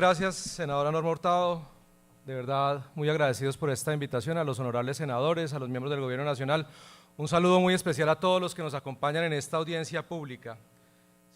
Gracias, senadora Norma Hurtado. De verdad, muy agradecidos por esta invitación a los honorables senadores, a los miembros del Gobierno Nacional. Un saludo muy especial a todos los que nos acompañan en esta audiencia pública.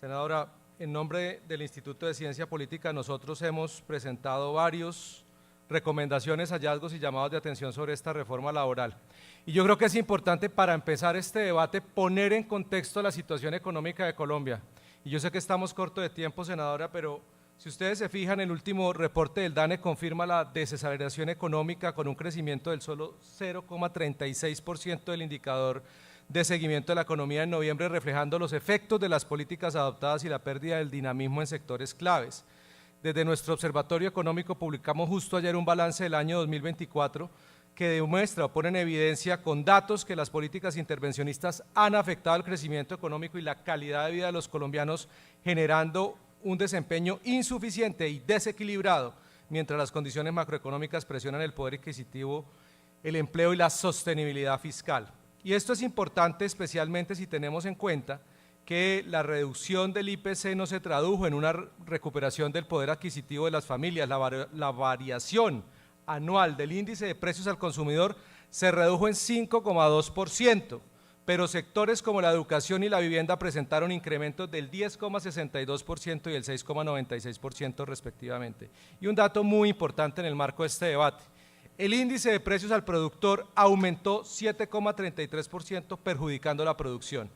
Senadora, en nombre del Instituto de Ciencia Política, nosotros hemos presentado varias recomendaciones, hallazgos y llamados de atención sobre esta reforma laboral. Y yo creo que es importante, para empezar este debate, poner en contexto la situación económica de Colombia. Y yo sé que estamos cortos de tiempo, senadora, pero si ustedes se fijan, el último reporte del DANE confirma la desaceleración económica con un crecimiento del solo 0,36% del indicador de seguimiento de la economía en noviembre, reflejando los efectos de las políticas adoptadas y la pérdida del dinamismo en sectores claves. Desde nuestro Observatorio Económico publicamos justo ayer un balance del año 2024 que demuestra o pone en evidencia con datos que las políticas intervencionistas han afectado el crecimiento económico y la calidad de vida de los colombianos, generando un desempeño insuficiente y desequilibrado, mientras las condiciones macroeconómicas presionan el poder adquisitivo, el empleo y la sostenibilidad fiscal. Y esto es importante especialmente si tenemos en cuenta que la reducción del IPC no se tradujo en una recuperación del poder adquisitivo de las familias. La variación anual del índice de precios al consumidor se redujo en 5,2%, pero sectores como la educación y la vivienda presentaron incrementos del 10,62% y el 6,96% respectivamente. Y un dato muy importante en el marco de este debate: el índice de precios al productor aumentó 7,33%, perjudicando la producción.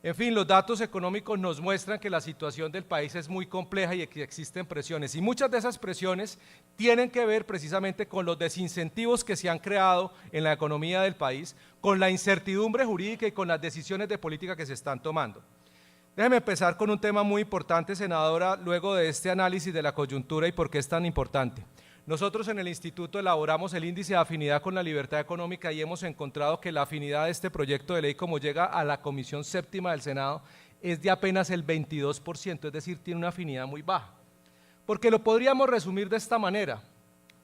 En fin, los datos económicos nos muestran que la situación del país es muy compleja y que existen presiones, y muchas de esas presiones tienen que ver precisamente con los desincentivos que se han creado en la economía del país, con la incertidumbre jurídica y con las decisiones de política que se están tomando. Déjeme empezar con un tema muy importante, senadora, luego de este análisis de la coyuntura y por qué es tan importante. Nosotros en el Instituto elaboramos el índice de afinidad con la libertad económica y hemos encontrado que la afinidad de este proyecto de ley, como llega a la Comisión Séptima del Senado, es de apenas el 22%, es decir, tiene una afinidad muy baja. Porque lo podríamos resumir de esta manera: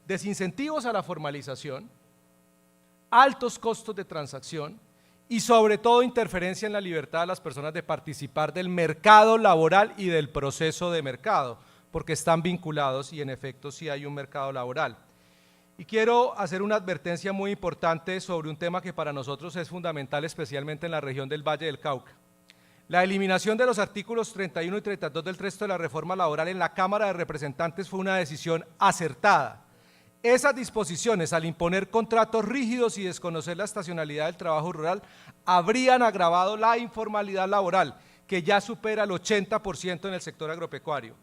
desincentivos a la formalización, altos costos de transacción y sobre todo interferencia en la libertad de las personas de participar del mercado laboral y del proceso de mercado, porque están vinculados y en efecto sí hay un mercado laboral. Y quiero hacer una advertencia muy importante sobre un tema que para nosotros es fundamental, especialmente en la región del Valle del Cauca. La eliminación de los artículos 31 y 32 del texto de la reforma laboral en la Cámara de Representantes fue una decisión acertada. Esas disposiciones, al imponer contratos rígidos y desconocer la estacionalidad del trabajo rural, habrían agravado la informalidad laboral, que ya supera el 80% en el sector agropecuario.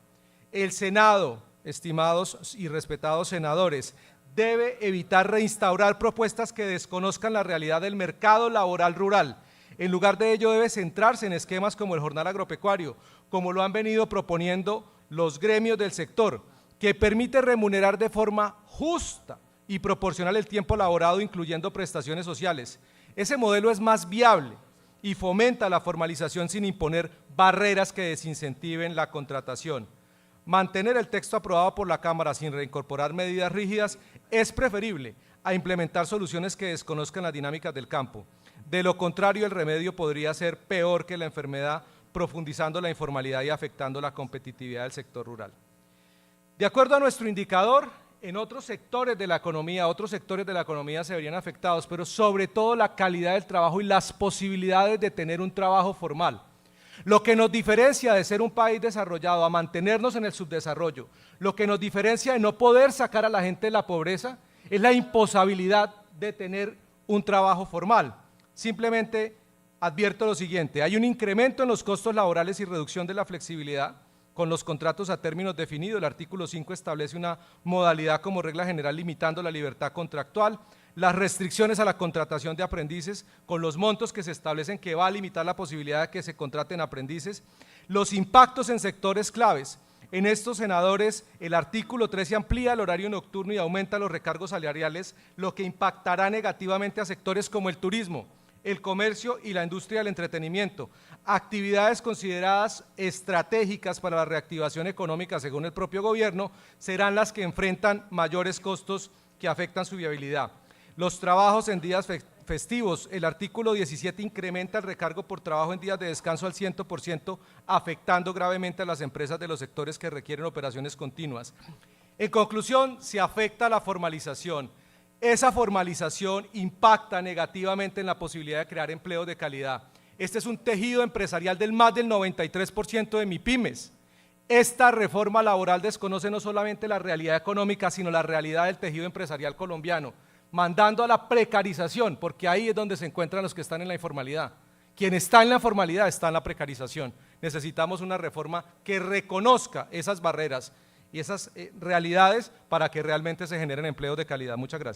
El Senado, estimados y respetados senadores, debe evitar reinstaurar propuestas que desconozcan la realidad del mercado laboral rural. En lugar de ello, debe centrarse en esquemas como el Jornal Agropecuario, como lo han venido proponiendo los gremios del sector, que permite remunerar de forma justa y proporcional el tiempo laborado, incluyendo prestaciones sociales. Ese modelo es más viable y fomenta la formalización sin imponer barreras que desincentiven la contratación. Mantener el texto aprobado por la Cámara sin reincorporar medidas rígidas es preferible a implementar soluciones que desconozcan las dinámicas del campo. De lo contrario, el remedio podría ser peor que la enfermedad, profundizando la informalidad y afectando la competitividad del sector rural. De acuerdo a nuestro indicador, en otros sectores de la economía se verían afectados, pero sobre todo la calidad del trabajo y las posibilidades de tener un trabajo formal. Lo que nos diferencia de ser un país desarrollado a mantenernos en el subdesarrollo, lo que nos diferencia de no poder sacar a la gente de la pobreza, es la imposibilidad de tener un trabajo formal. Simplemente advierto lo siguiente: hay un incremento en los costos laborales y reducción de la flexibilidad con los contratos a términos definidos. El artículo 5 establece una modalidad como regla general limitando la libertad contractual. Las restricciones a la contratación de aprendices con los montos que se establecen, que va a limitar la posibilidad de que se contraten aprendices. Los impactos en sectores claves. En estos, senadores, el artículo 13 amplía el horario nocturno y aumenta los recargos salariales, lo que impactará negativamente a sectores como el turismo, el comercio y la industria del entretenimiento, actividades consideradas estratégicas para la reactivación económica según el propio gobierno, serán las que enfrentan mayores costos que afectan su viabilidad. Los trabajos en días festivos, el artículo 17 incrementa el recargo por trabajo en días de descanso al 100%, afectando gravemente a las empresas de los sectores que requieren operaciones continuas. En conclusión, se afecta la formalización. Esa formalización impacta negativamente en la posibilidad de crear empleos de calidad. Este es un tejido empresarial del más del 93% de MIPYMES. Esta reforma laboral desconoce no solamente la realidad económica, sino la realidad del tejido empresarial colombiano, mandando a la precarización, porque ahí es donde se encuentran los que están en la informalidad. Quien está en la formalidad está en la precarización. Necesitamos una reforma que reconozca esas barreras y esas realidades para que realmente se generen empleos de calidad. Muchas gracias.